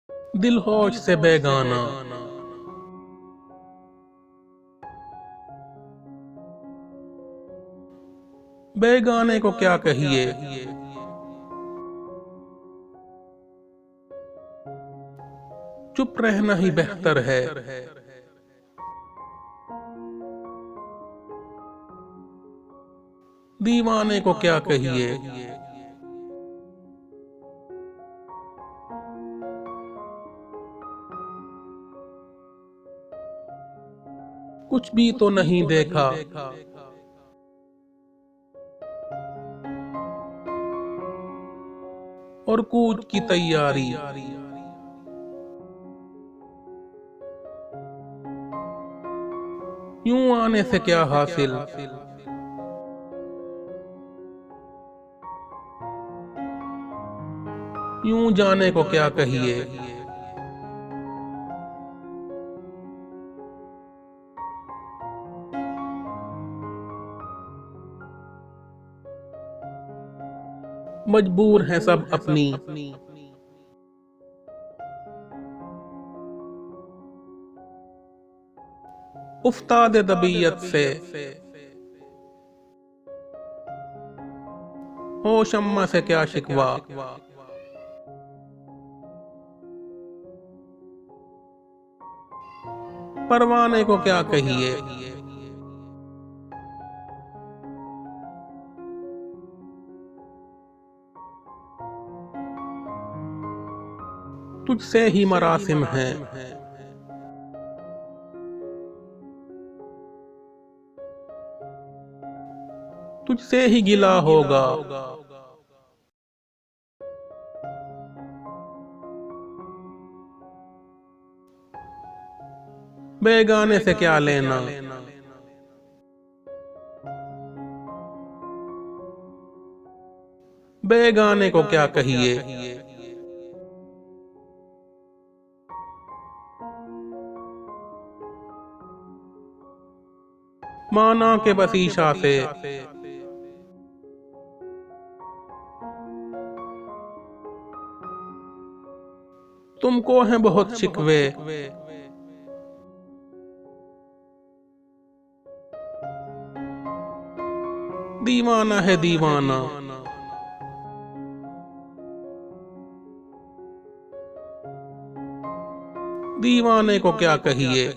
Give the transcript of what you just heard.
दिल होश से बेगाना। बेगाने को क्या कहिए, चुप रहना ही बेहतर है। दीवाने को क्या कहिए, कुछ भी तो नहीं देखा। और कूद की तैयारी। यूं आने से क्या हासिल, यूं जाने को क्या कहिए। मजबूर हैं सब अपनी उस्ताद तबीयत से। हो शम्मा से क्या शिकवा, परवाने को क्या कहिए। तुझसे ही मरासिम हैं, तुझसे ही गिला होगा। बेगाने से क्या लेना, बेगाने को क्या कहिए। माना के बसीशा से तुमको हैं बहुत शिकवे। दीवाना है दीवाना, दीवाने को क्या कहिए।